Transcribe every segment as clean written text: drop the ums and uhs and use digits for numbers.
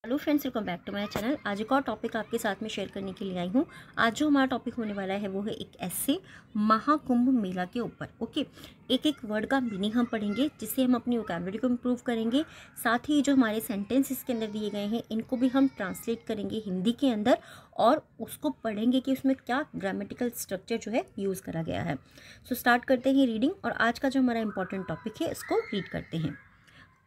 Hello friends, welcome back to my channel. आज एक और टॉपिक आपके साथ में शेयर करने के लिए आई हूँ। आज जो हमारा टॉपिक होने वाला है वो है एक ऐसे महाकुंभ मेला के ऊपर। ओके, एक एक वर्ड का मीनिंग हम पढ़ेंगे जिससे हम अपनी वोकैबुलरी को इम्प्रूव करेंगे। साथ ही जो हमारे सेंटेंस इसके अंदर दिए गए हैं इनको भी हम ट्रांसलेट करेंगे हिंदी के अंदर और उसको पढ़ेंगे कि उसमें क्या ग्रामेटिकल स्ट्रक्चर जो है यूज़ करा गया है। सो स्टार्ट करते हैं रीडिंग और आज का जो हमारा इंपॉर्टेंट टॉपिक है इसको रीड करते हैं।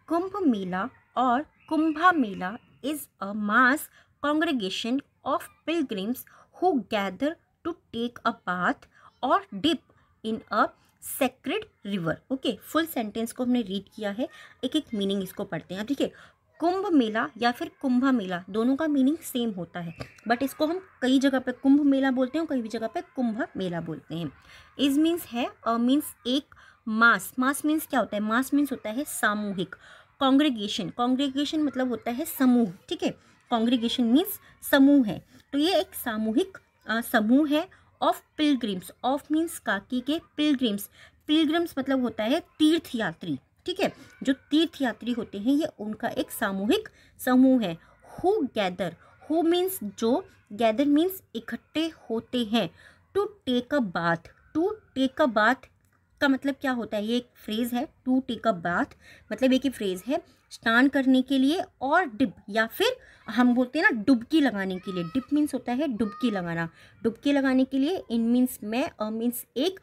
कुंभ मेला और कुंभा मेला is a mass congregation of pilgrims who gather to take a bath or dip in a sacred river। Okay, full sentence को हमने रीड किया है, एक एक मीनिंग इसको पढ़ते हैं। ठीक है, कुंभ मेला या फिर कुंभा मेला दोनों का मीनिंग सेम होता है, बट इसको हम कई जगह पे कुंभ मेला बोलते हैं, कई भी जगह पे कुंभा मेला बोलते हैं। इज मीन्स है मीन्स एक मास। मास मीन्स क्या होता है? मास मीन्स होता है सामूहिक। कॉन्ग्रीगेशन, कॉन्ग्रीगेशन मतलब होता है समूह। ठीक है, कॉन्ग्रीगेशन मीन्स समूह है, तो ये एक सामूहिक समूह है। ऑफ पिलग्रिम्स, ऑफ मीन्स काकी के, पिलग्रिम्स, पिलग्रिम्स मतलब होता है तीर्थ यात्री। ठीक है, जो तीर्थ यात्री होते हैं ये उनका एक सामूहिक समूह है। हु गैदर, हु मीन्स जो, गैदर मीन्स इकट्ठे होते हैं। To take a bath, to take a bath का मतलब क्या होता है? ये एक फ्रेज है। टू टेक अ बाथ मतलब एक ही फ्रेज है, स्नान करने के लिए। और डिप या फिर हम बोलते हैं ना डुबकी लगाने के लिए। डिप मीन्स होता है डुबकी लगाना, डुबकी लगाने के लिए। इन मीन्स में, मीन्स एक।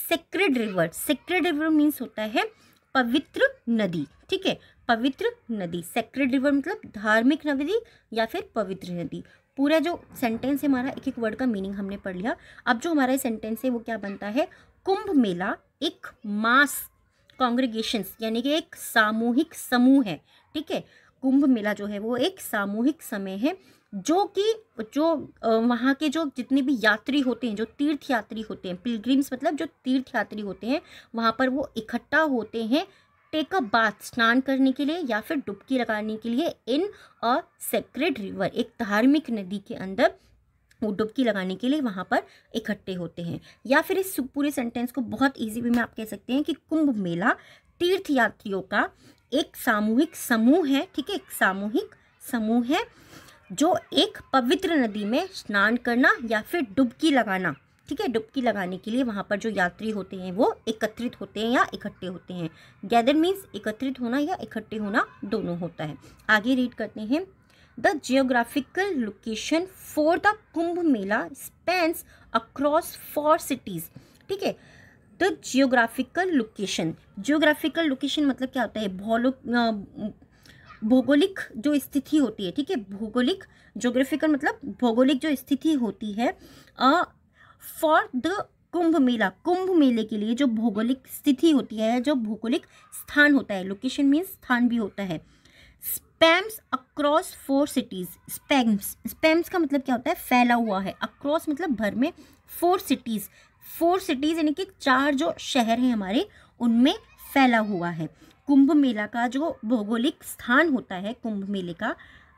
Sacred river, sacred river means होता है पवित्र नदी। ठीक है, पवित्र नदी, सेक्रेड रिवर मतलब धार्मिक नदी या फिर पवित्र नदी। पूरा जो सेंटेंस है हमारा, एक एक वर्ड का मीनिंग हमने पढ़ लिया। अब जो हमारा सेंटेंस है वो क्या बनता है? कुंभ मेला एक मास कॉन्ग्रीगेशंस यानी कि एक सामूहिक समूह है। ठीक है, कुंभ मेला जो है वो एक सामूहिक समय है जो वहाँ के जो जितने भी यात्री होते हैं, जो तीर्थ यात्री होते हैं, पिलग्रिम्स मतलब जो तीर्थ यात्री होते हैं, वहाँ पर वो इकट्ठा होते हैं टेक अ बाथ स्नान करने के लिए या फिर डुबकी लगाने के लिए। इन अ सेक्रेड रिवर, एक धार्मिक नदी के अंदर वो डुबकी लगाने के लिए वहाँ पर इकट्ठे होते हैं। या फिर इस पूरे सेंटेंस को बहुत इजी वे में आप कह सकते हैं कि कुंभ मेला तीर्थ यात्रियों का एक सामूहिक समूह है। ठीक है, एक सामूहिक समूह है जो एक पवित्र नदी में स्नान करना या फिर डुबकी लगाना। ठीक है, डुबकी लगाने के लिए वहाँ पर जो यात्री होते हैं वो एकत्रित होते हैं या इकट्ठे होते हैं। गैदर मीन्स एकत्रित होना या इकट्ठे होना दोनों होता है। आगे रीड करते हैं। The geographical location for the Kumbh Mela spans across 4 cities। ठीक है, the geographical location, geographical location मतलब क्या होता है? भौगोलिक जो स्थिति होती है। ठीक है, भौगोलिक, geographical मतलब भौगोलिक जो स्थिति होती है फॉर द कुंभ मेला, कुंभ मेले के लिए जो भौगोलिक स्थिति होती है, जो भौगोलिक स्थान होता है, लोकेशन मीन्स स्थान भी होता है। Spams across 4 cities, spams, spams का मतलब क्या होता है? फैला हुआ है। अक्रॉस मतलब भर में, 4 सिटीज, 4 सिटीज यानी कि 4 जो शहर हैं हमारे उनमें फैला हुआ है। कुंभ मेला का जो भौगोलिक स्थान होता है, कुंभ मेले का,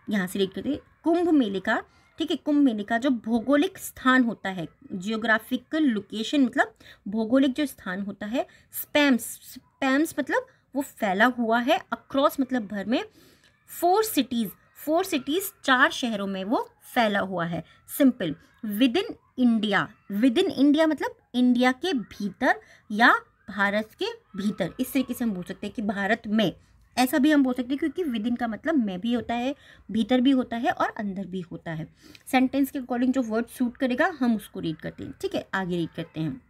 यहाँ से रीड करते हैं, कुंभ मेले का, ठीक है, कुंभ मेले का जो भौगोलिक स्थान होता है, जियोग्राफिकल लोकेशन मतलब भौगोलिक जो स्थान होता है। स्पैम्स, स्पैम्स मतलब वो फैला हुआ है। अक्रॉस मतलब भर में। 4 सिटीज, 4 सिटीज 4 शहरों में वो फैला हुआ है। Simple. With in India, with in India मतलब इंडिया के भीतर या भारत के भीतर, इस तरीके से हम बोल सकते हैं कि भारत में, ऐसा भी हम बोल सकते हैं क्योंकि विद इन का मतलब में भी होता है, भीतर भी होता है और अंदर भी होता है। सेंटेंस के अकॉर्डिंग जो वर्ड सूट करेगा हम उसको रीड करते हैं। ठीक है, आगे रीड करते हैं।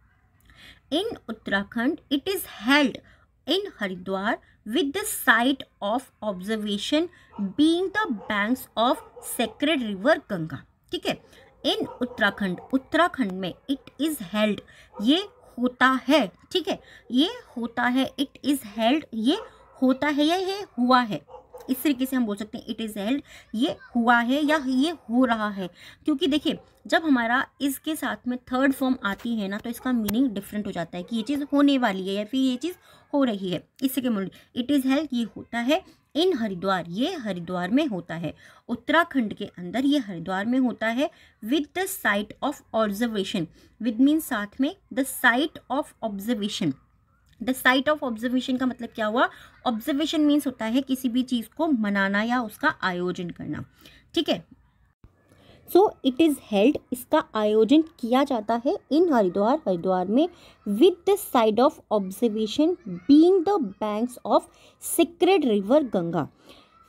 In Uttarakhand it is held in Haridwar with the site of observation being the banks of sacred river Ganga। ठीक है, in उत्तराखंड, उत्तराखंड में it is held ये होता है। ठीक है, ये होता है, it is held ये होता है या ये हुआ है, इस तरीके से हम बोल सकते हैं इट इज़ हेल्ड ये हुआ है या ये हो रहा है। क्योंकि देखिए जब हमारा इसके साथ में थर्ड फॉर्म आती है ना तो इसका मीनिंग डिफरेंट हो जाता है कि ये चीज़ होने वाली है या फिर ये चीज़ हो रही है। इससे क्या बोल, इट इज़ हेल्ड ये होता है। इन हरिद्वार ये हरिद्वार में होता है। उत्तराखंड के अंदर ये हरिद्वार में होता है। With the site of observation, with mean साथ में, the site of observation the site of observation का मतलब क्या हुआ, ऑब्जर्वेशन मीन्स होता है किसी भी चीज़ को मनाना या उसका आयोजन करना, ठीक है। सो इट इज़ हेल्ड, इसका आयोजन किया जाता है इन हरिद्वार, हरिद्वार में, with the side of observation being the banks of sacred river Ganga.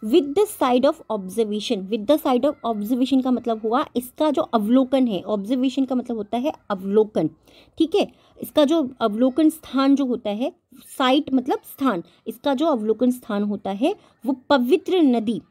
With the side of observation, with the side of observation का मतलब हुआ इसका जो अवलोकन है, ऑब्जर्वेशन का मतलब होता है अवलोकन, ठीक है। इसका जो अवलोकन स्थान जो होता है, साइट मतलब स्थान, इसका जो अवलोकन स्थान होता है वो पवित्र नदी,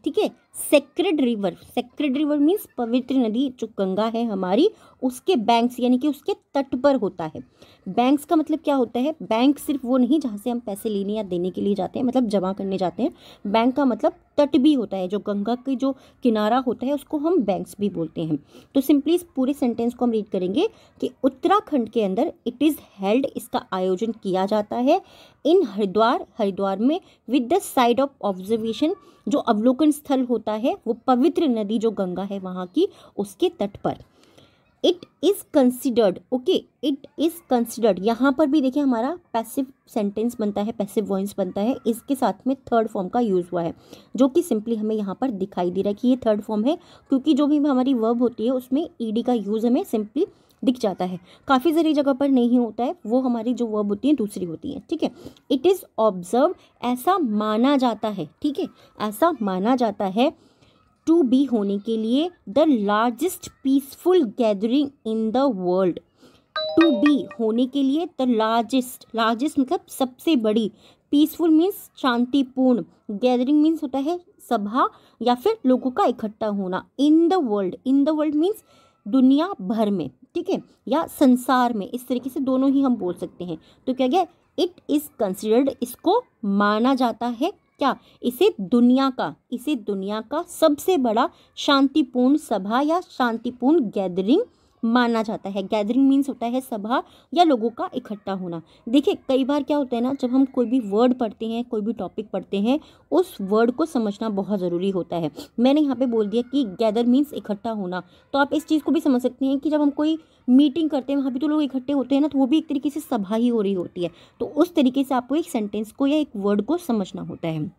ठीक है, sacred river, sacred river means पवित्र नदी जो गंगा है हमारी, उसके बैंक्स यानी कि उसके तट पर होता है। बैंक्स का मतलब क्या होता है, बैंक सिर्फ वो नहीं जहाँ से हम पैसे लेने या देने के लिए जाते हैं, मतलब जमा करने जाते हैं। बैंक का मतलब तट भी होता है, जो गंगा के जो किनारा होता है उसको हम बैंक्स भी बोलते हैं। तो सिंपली इस पूरे सेंटेंस को हम रीड करेंगे कि उत्तराखंड के अंदर इट इज़ हेल्ड, इसका आयोजन किया जाता है इन हरिद्वार, हरिद्वार में, with the side of observation, जो अवलोकन स्थल होता है वो पवित्र नदी जो गंगा है वहाँ की, उसके तट पर। It is considered, okay, it is considered, यहाँ पर भी देखिए हमारा पैसिव सेंटेंस बनता है, पैसिव वॉइस बनता है, इसके साथ में थर्ड फॉर्म का यूज़ हुआ है, जो कि सिंपली हमें यहाँ पर दिखाई दे रहा है कि ये थर्ड फॉर्म है, क्योंकि जो भी हमारी वर्ब होती है उसमें ईडी का यूज़ हमें सिंपली दिख जाता है। काफ़ी सारी जगह पर नहीं होता है, वो हमारी जो वर्ब होती है दूसरी होती है, ठीक है। इट इज़ ऑब्जर्व, ऐसा माना जाता है, ठीक है, ऐसा माना जाता है, टू बी होने के लिए, the largest peaceful gathering in the world, to be होने के लिए, द लार्जेस्ट, लार्जेस्ट मतलब सबसे बड़ी, पीसफुल मीन्स शांतिपूर्ण, गैदरिंग मीन्स होता है सभा या फिर लोगों का इकट्ठा होना, in the world, in the world means दुनिया भर में, ठीक है, या संसार में, इस तरीके से दोनों ही हम बोल सकते हैं। तो क्या गया, इट इज़ कंसिडर्ड, इसको माना जाता है, क्या, इसे दुनिया का सबसे बड़ा शांतिपूर्ण सभा या शांतिपूर्ण गैदरिंग माना जाता है। गैदरिंग मीन्स होता है सभा या लोगों का इकट्ठा होना। देखिए कई बार क्या होता है ना, जब हम कोई भी वर्ड पढ़ते हैं, कोई भी टॉपिक पढ़ते हैं, उस वर्ड को समझना बहुत ज़रूरी होता है। मैंने यहाँ पे बोल दिया कि गैदर मीन्स इकट्ठा होना, तो आप इस चीज़ को भी समझ सकते हैं कि जब हम कोई मीटिंग करते हैं वहाँ भी तो लोग इकट्ठे होते हैं ना, तो वो भी एक तरीके से सभा ही हो रही होती है। तो उस तरीके से आपको एक सेंटेंस को या एक वर्ड को समझना होता है।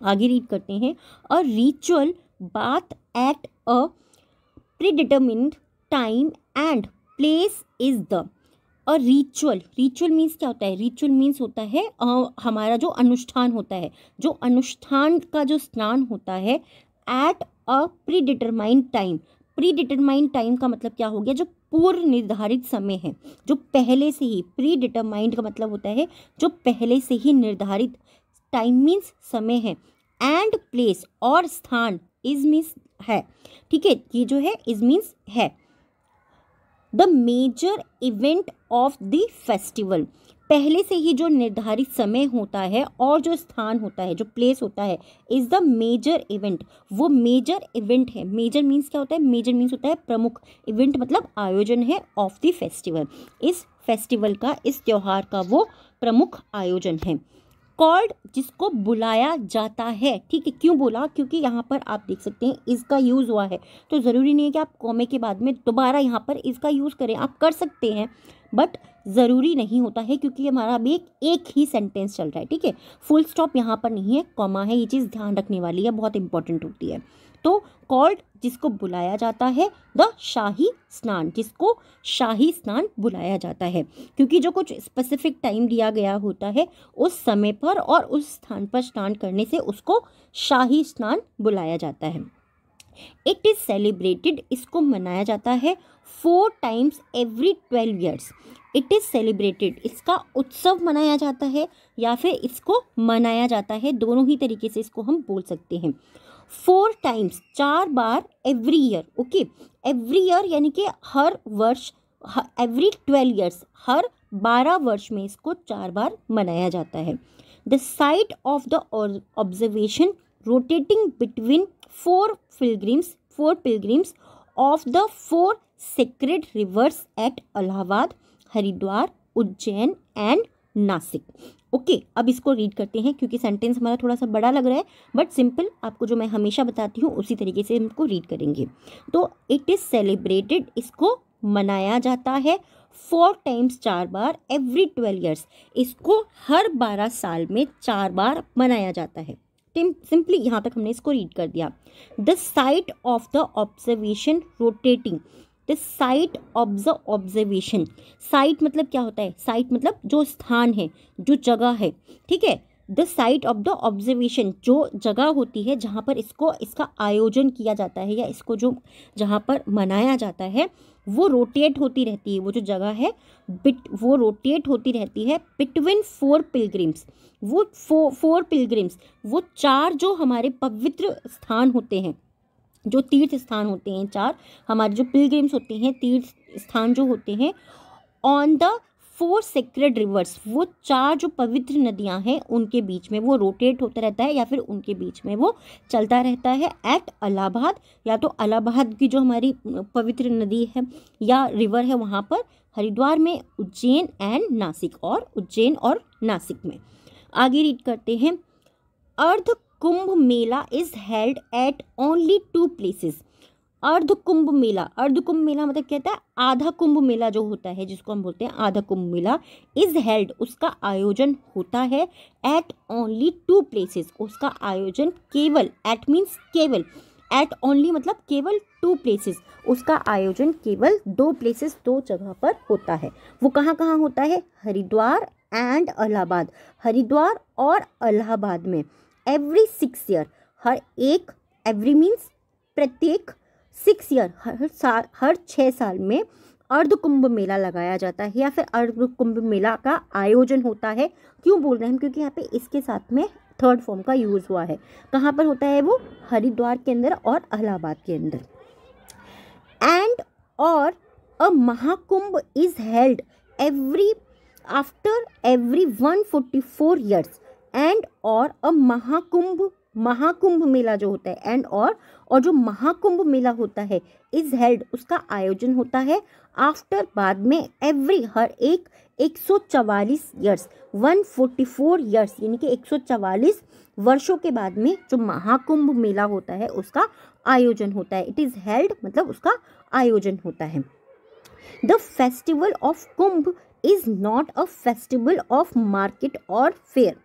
आगे रीड करते हैं, a ritual bath at a predetermined time and place is the, a ritual, ritual means क्या होता है, रिचुअल मीन्स होता है हमारा जो अनुष्ठान होता है, जो अनुष्ठान का जो स्नान होता है, at a predetermined time, predetermined time का मतलब क्या हो गया, जो पूर्व निर्धारित समय है, जो पहले से ही, प्री डिटरमाइंड का मतलब होता है जो पहले से ही निर्धारित, टाइम मीन्स समय है, एंड प्लेस और स्थान, इज मीन्स है, ठीक है, ये जो है इज मीन्स है, the major event of the festival, पहले से ही जो निर्धारित समय होता है और जो स्थान होता है, जो प्लेस होता है, इज द मेजर इवेंट, वो मेजर इवेंट है। मेजर मीन्स क्या होता है, मेजर मीन्स होता है प्रमुख, इवेंट मतलब आयोजन है, ऑफ द फेस्टिवल, इस फेस्टिवल का, इस त्यौहार का वो प्रमुख आयोजन है। कॉल्ड, जिसको बुलाया जाता है, ठीक है, क्यों बोला, क्योंकि यहाँ पर आप देख सकते हैं इसका यूज़ हुआ है, तो ज़रूरी नहीं है कि आप कॉमे के बाद में दोबारा यहाँ पर इसका यूज़ करें, आप कर सकते हैं बट ज़रूरी नहीं होता है, क्योंकि हमारा अभी एक ही सेंटेंस चल रहा है, ठीक है, फुल स्टॉप यहाँ पर नहीं है, कॉमा है, ये चीज़ ध्यान रखने वाली है, बहुत इंपॉर्टेंट होती है। तो कॉल्ड, जिसको बुलाया जाता है, द शाही स्नान, जिसको शाही स्नान बुलाया जाता है, क्योंकि जो कुछ स्पेसिफिक टाइम दिया गया होता है उस समय पर और उस स्थान पर स्नान करने से उसको शाही स्नान बुलाया जाता है। इट इज़ सेलिब्रेटेड, इसको मनाया जाता है 4 times every 12 years। It is celebrated, इसका उत्सव मनाया जाता है या फिर इसको मनाया जाता है, दोनों ही तरीके से इसको हम बोल सकते हैं। 4 times, 4 बार, every year, okay, every year यानी कि हर वर्ष, एवरी 12 years, हर 12 वर्ष में इसको 4 बार मनाया जाता है। The site of the observation rotating between 4 pilgrims of the 4 sacred rivers at Allahabad, Haridwar, Ujjain and Nashik. Okay, अब इसको रीड करते हैं, क्योंकि सेंटेंस हमारा थोड़ा सा बड़ा लग रहा है, बट सिंपल, आपको जो मैं हमेशा बताती हूँ उसी तरीके से हमको रीड करेंगे। तो इट इज़ सेलिब्रेटेड, इसको मनाया जाता है 4 टाइम्स, 4 बार, एवरी 12 ईयर्स। इसको हर 12 साल में 4 बार मनाया जाता है। सिंपली यहाँ तक हमने इसको रीड कर दिया। The site of the observation rotating, the site of the observation. Site मतलब क्या होता है? साइट मतलब जो स्थान है, जो जगह है, ठीक है। The site of the observation, जो जगह होती है जहाँ पर इसका आयोजन किया जाता है या इसको जो जहाँ पर मनाया जाता है, वो रोटेट होती रहती है। वो जो जगह है वो रोटेट होती रहती है बिटवीन 4 पिलग्रिम्स। वो 4 पिलग्रिम्स, वो 4 जो हमारे पवित्र स्थान होते हैं, जो तीर्थ स्थान होते हैं, 4 हमारे जो पिलग्रिम्स होते हैं, तीर्थ स्थान जो होते हैं, ऑन द 4 सेक्रेड रिवर्स, वो 4 जो पवित्र नदियां हैं उनके बीच में वो रोटेट होता रहता है या फिर उनके बीच में वो चलता रहता है। एट इलाहाबाद, या तो इलाहाबाद की जो हमारी पवित्र नदी है या रिवर है वहाँ पर, हरिद्वार में, उज्जैन एंड नासिक, और उज्जैन और नासिक में। आगे रीड करते हैं। Ardh Kumbh Mela is held at only 2 places. Ardh Kumbh मेला, अर्ध कुंभ मेला मतलब कहता है आधा कुंभ मेला जो होता है, जिसको हम बोलते हैं आधा कुंभ मेला, इज हेल्ड, उसका आयोजन होता है एट ओनली 2 प्लेसेस। उसका आयोजन केवल, एट मीन्स केवल, एट ओनली मतलब केवल 2 प्लेसेस, उसका आयोजन केवल 2 प्लेसेस, 2 जगह पर होता है। वो कहाँ कहाँ होता है? हरिद्वार एंड इलाहाबाद, हरिद्वार और इलाहाबाद में। एवरी 6 ईयर, हर एक, एवरी मीन्स प्रत्येक, 6 ईयर हर 6 साल में अर्ध कुंभ मेला लगाया जाता है या फिर अर्ध कुंभ मेला का आयोजन होता है। क्यों बोल रहे हैं हम? क्योंकि यहाँ पे इसके साथ में 3rd फॉर्म का यूज़ हुआ है। कहाँ पर होता है वो? हरिद्वार के अंदर और इलाहाबाद के अंदर। एंड और a Mahakumbh is held after every 144 years. And और अ महाकुंभ मेला जो होता है, एंड और जो महाकुंभ मेला होता है, इज हेल्ड, उसका आयोजन होता है आफ्टर, बाद में, एवरी, हर एक, 144 ईयर्स, 144 ईयर्स यानी कि 144 वर्षों के बाद में जो महाकुंभ मेला होता है उसका आयोजन होता है। इट इज़ हेल्ड मतलब उसका आयोजन होता है। The festival of Kumbh is not a festival of market और फेयर।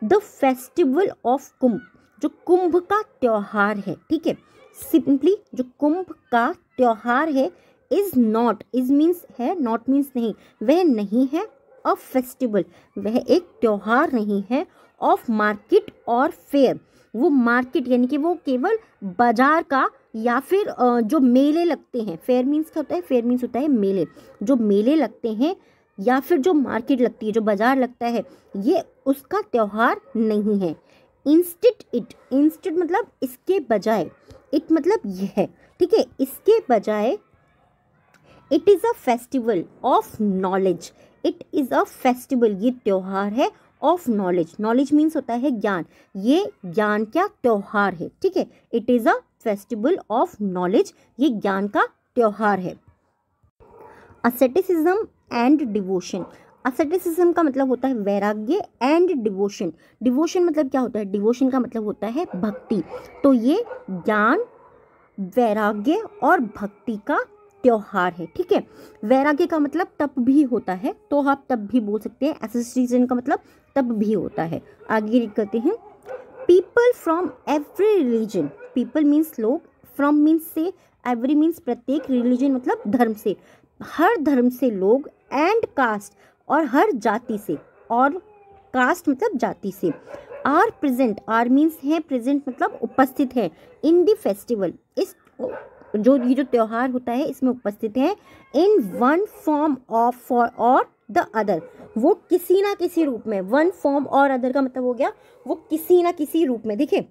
द फेस्टिवल ऑफ कुंभ, जो कुंभ का त्योहार है, ठीक है, सिंपली जो कुंभ का त्योहार है, इज नॉट, इज मीन्स है, नॉट मीन्स नहीं, वह नहीं है अ फेस्टिवल, वह एक त्योहार नहीं है, ऑफ मार्केट और फेयर, वो मार्केट यानी कि वो केवल बाजार का या फिर जो मेले लगते हैं, फेयर मीन्स क्या होता है? फेयर मीन्स होता है मेले, जो मेले लगते हैं या फिर जो मार्केट लगती है, जो बाजार लगता है, ये उसका त्योहार नहीं है। इंस्टेड मतलब इसके बजाय, इट मतलब यह है, ठीक है, इसके बजाय it is a festival of knowledge, it is a festival, ये त्योहार है, ऑफ नॉलेज, नॉलेज मीन्स होता है ज्ञान, ये ज्ञान का त्योहार है, ठीक है, it is a festival of knowledge, ये ज्ञान का त्योहार है। asceticism एंड डिवोशन, asceticism का मतलब होता है वैराग्य, एंड डिवोशन, डिवोशन मतलब क्या होता है? डिवोशन का मतलब होता है भक्ति। तो ये ज्ञान, वैराग्य और भक्ति का त्योहार है, ठीक है। वैराग्य का मतलब तप भी होता है, तो आप तप भी बोल सकते हैं। asceticism का मतलब तप भी होता है। आगे रीड करते हैं। People from every religion, people means लोग, फ्रॉम मीन्स से, एवरी मीन्स प्रत्येक, रिलीजन मतलब धर्म से, हर धर्म से लोग, एंड कास्ट और हर जाति से, और कास्ट मतलब जाति से, आर प्रेजेंट, आर मीन्स है, प्रेजेंट मतलब उपस्थित है, इन द फेस्टिवल, इस जो ये जो त्योहार होता है इसमें उपस्थित है, इन वन फॉर्म ऑफ और द अदर, वो किसी ना किसी रूप में, वन फॉर्म और अदर का मतलब हो गया वो किसी ना किसी रूप में। देखिए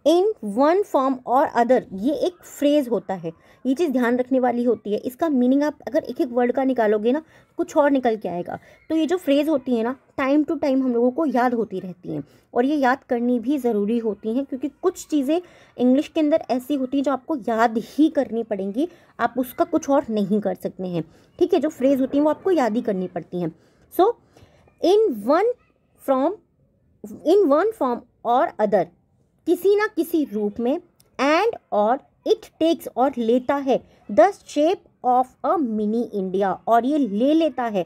इन वन फॉर्म और अदर, ये एक फ्रेज होता है, ये चीज़ ध्यान रखने वाली होती है। इसका मीनिंग आप अगर एक एक वर्ड का निकालोगे ना, कुछ और निकल के आएगा। तो ये जो फ्रेज होती है ना, टाइम टू टाइम हम लोगों को याद होती रहती हैं, और ये याद करनी भी ज़रूरी होती हैं, क्योंकि कुछ चीज़ें इंग्लिश के अंदर ऐसी होती हैं जो आपको याद ही करनी पड़ेंगी, आप उसका कुछ और नहीं कर सकते हैं, ठीक है। जो फ्रेज होती हैं वो आपको याद ही करनी पड़ती हैं। सो इन वन फॉर्म और अदर, किसी ना किसी रूप में, एंड और इट टेक्स और लेता है the shape of a mini India, और ये ले लेता है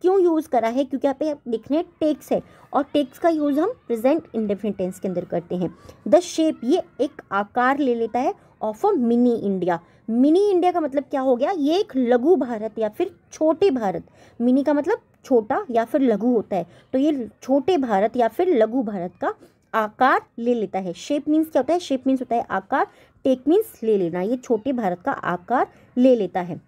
क्यों यूज़ करा है, क्योंकि यहाँ पे लिखने हैं टेक्स है, और टेक्स का यूज़ हम प्रेजेंट इंडेफिनिट टेंस के अंदर करते हैं। द शेप, ये एक आकार ले लेता है of a mini India. Mini India का मतलब क्या हो गया, ये एक लघु भारत या फिर छोटे भारत, मिनी का मतलब छोटा या फिर लघु होता है, तो ये छोटे भारत या फिर लघु भारत का आकार ले लेता है। शेप मीन्स क्या होता है, शेप मीन्स होता है आकार, टेक मीन्स ले लेना, ये छोटे भारत का आकार ले लेता है।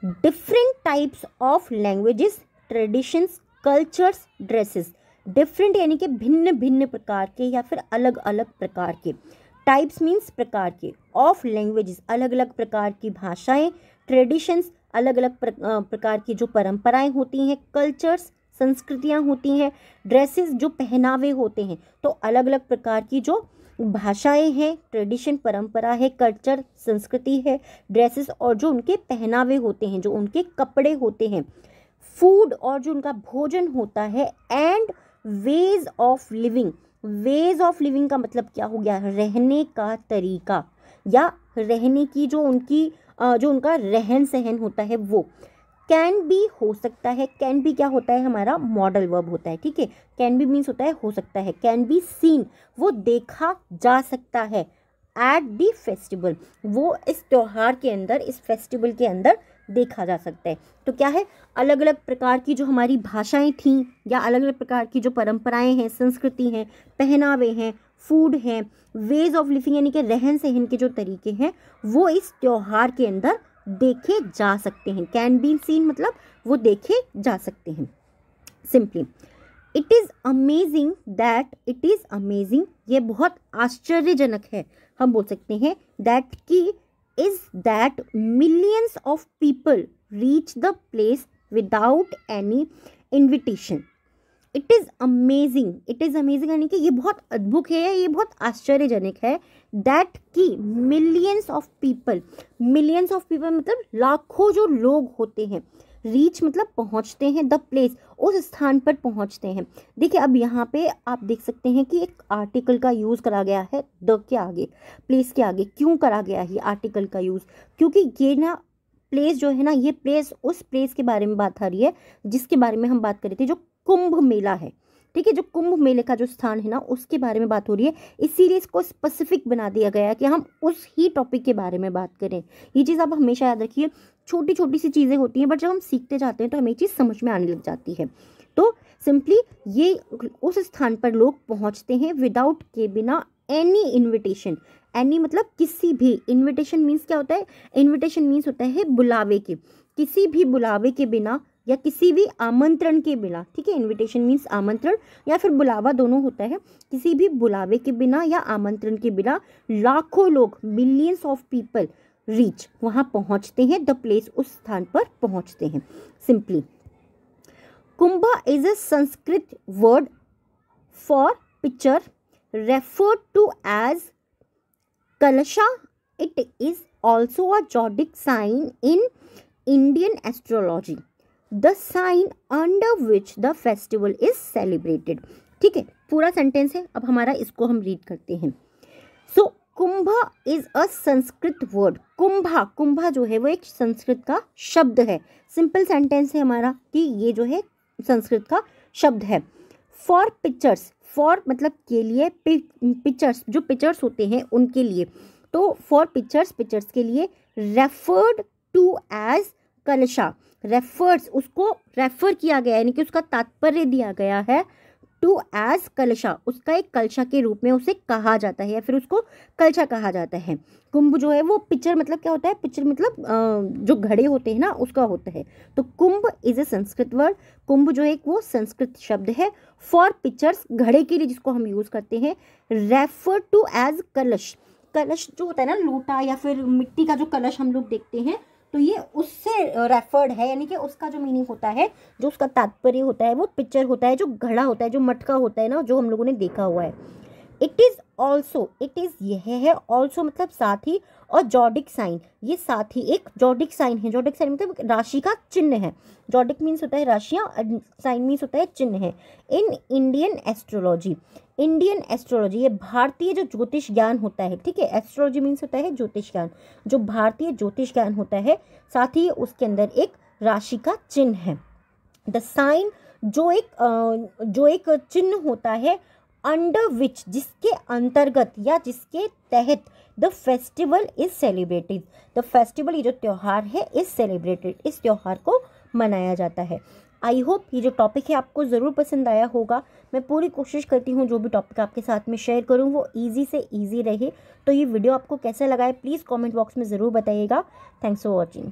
Different types of languages, traditions, cultures, dresses. Different यानी कि भिन्न भिन्न प्रकार के या फिर अलग अलग प्रकार के, टाइप्स मीन्स प्रकार के, ऑफ लैंग्वेजेस अलग अलग प्रकार की भाषाएं, ट्रेडिशंस अलग अलग प्रकार की जो परंपराएं होती हैं, कल्चर्स संस्कृतियां होती हैं, ड्रेसेस जो पहनावे होते हैं, तो अलग अलग प्रकार की जो भाषाएं हैं, ट्रेडिशन परंपरा है, कल्चर संस्कृति है, ड्रेसेस और जो उनके पहनावे होते हैं, जो उनके कपड़े होते हैं, फूड और जो उनका भोजन होता है, and ways of living. Ways of living का मतलब क्या हो गया, रहने का तरीका या रहने की जो उनकी जो उनका रहन सहन होता है वो। कैन बी हो सकता है, कैन बी क्या होता है, हमारा मॉडल वर्ब होता है, ठीक है। कैन बी मीन्स होता है हो सकता है, कैन बी सीन वो देखा जा सकता है, एट दी फेस्टिवल वो इस त्यौहार के अंदर, इस फेस्टिवल के अंदर देखा जा सकता है। तो क्या है, अलग अलग प्रकार की जो हमारी भाषाएं थीं या अलग अलग प्रकार की जो परंपराएं हैं, संस्कृति हैं, पहनावे हैं, फूड हैं, वेज ऑफ लिविंग यानी कि रहन सहन के जो तरीके हैं वो इस त्यौहार के अंदर देखे जा सकते हैं। कैन बी सीन मतलब वो देखे जा सकते हैं। Simply it is amazing that, it is amazing ये बहुत आश्चर्यजनक है, हम बोल सकते हैं दैट की is that millions of people reach the place without any invitation. It is amazing, it is amazing यानी कि ये बहुत अद्भुत है, ये बहुत आश्चर्यजनक है। दैट की millions of people, millions of people मतलब लाखों जो लोग होते हैं, रीच मतलब पहुंचते हैं, द प्लेस उस स्थान पर पहुंचते हैं। देखिए अब यहाँ पे आप देख सकते हैं कि एक आर्टिकल का यूज़ करा गया है द के आगे, प्लेस के आगे। क्यों करा गया है ये आर्टिकल का यूज़, क्योंकि ये ना प्लेस जो है ना, ये प्लेस उस प्लेस के बारे में बात आ रही है जिसके बारे में हम बात कर रहे थे, जो कुंभ मेला है, ठीक है। जो कुंभ मेले का जो स्थान है ना उसके बारे में बात हो रही है, इसीलिए इसको स्पेसिफिक बना दिया गया है कि हम उस ही टॉपिक के बारे में बात करें। ये चीज़ आप हमेशा याद रखिए, छोटी छोटी सी चीज़ें होती हैं बट जब हम सीखते जाते हैं तो हमें ये चीज़ समझ में आने लग जाती है। तो सिंपली ये उस स्थान पर लोग पहुंचते हैं विदाउट के बिना एनी इन्विटेशन। एनी मतलब किसी भी, इन्विटेशन मीन्स क्या होता है, इन्विटेशन मीन्स होता है बुलावे के, किसी भी बुलावे के बिना या किसी भी आमंत्रण के बिना, ठीक है। इनविटेशन मीन्स आमंत्रण या फिर बुलावा दोनों होता है। किसी भी बुलावे के बिना या आमंत्रण के बिना लाखों लोग, मिलियंस ऑफ पीपल रीच वहाँ पहुँचते हैं, द प्लेस उस स्थान पर पहुँचते हैं। Simply Kumbha is a Sanskrit word for pitcher referred to as kalasha. It is also a zodiac sign in Indian astrology, the sign under which the festival is celebrated. ठीक है, पूरा सेंटेंस है, अब हमारा इसको हम रीड करते हैं। So Kumbha is a Sanskrit word. Kumbha, Kumbha जो है वो एक संस्कृत का शब्द है। सिंपल सेंटेंस है हमारा कि ये जो है संस्कृत का शब्द है। फॉर पिक्चर्स, फॉर मतलब के लिए, पिक्चर्स जो पिक्चर्स होते हैं उनके लिए, तो फॉर पिक्चर्स, पिक्चर्स के लिए। रेफर्ड टू एज कलशा, रेफर्स उसको रेफर किया गया है, यानी कि उसका तात्पर्य दिया गया है टू एज कलशा, उसका एक कलशा के रूप में उसे कहा जाता है या फिर उसको कलशा कहा जाता है। कुंभ जो है वो पिक्चर मतलब क्या होता है, पिक्चर मतलब जो घड़े होते हैं ना उसका होता है। तो कुंभ इज ए संस्कृत वर्ड, कुंभ जो है वो संस्कृत शब्द है। फॉर पिक्चर्स घड़े के लिए जिसको हम यूज करते हैं। रेफर टू एज कलश, कलश जो होता है ना लोटा या फिर मिट्टी का जो कलश हम लोग देखते हैं, तो ये उससे रेफर्ड है, यानी कि उसका जो मीनिंग होता है, जो उसका तात्पर्य होता है वो पिक्चर होता है, जो घड़ा होता है, जो मटका होता है ना, जो हम लोगों ने देखा हुआ है। इट इज़ यह है ऑल्सो मतलब साथ ही, और जॉडिक साइन, ये साथ ही एक जॉडिक साइन है। जॉडिक साइन मतलब राशि का चिन्ह है। जॉडिक मीन्स होता है राशियाँ, साइन मीन्स होता है चिन्ह है। इन इंडियन एस्ट्रोलॉजी, इंडियन एस्ट्रोलॉजी ये भारतीय जो ज्योतिष ज्ञान होता है, ठीक है, एस्ट्रोलॉजी मीन्स होता है ज्योतिष ज्ञान, जो भारतीय ज्योतिष ज्ञान होता है, साथ ही उसके अंदर एक राशि का चिन्ह है। द साइन जो एक चिन्ह होता है, अंडर विच जिसके अंतर्गत या जिसके तहत the festival is celebrated, the festival ये जो त्यौहार है इज सेलिब्रेटेड, इस त्यौहार को मनाया जाता है। आई होप ये जो टॉपिक है आपको ज़रूर पसंद आया होगा। मैं पूरी कोशिश करती हूँ जो भी टॉपिक आपके साथ में शेयर करूँ वो ईजी से ईजी रहे। तो ये वीडियो आपको कैसा लगा है प्लीज़ कमेंट बॉक्स में ज़रूर बताइएगा। Thanks for watching.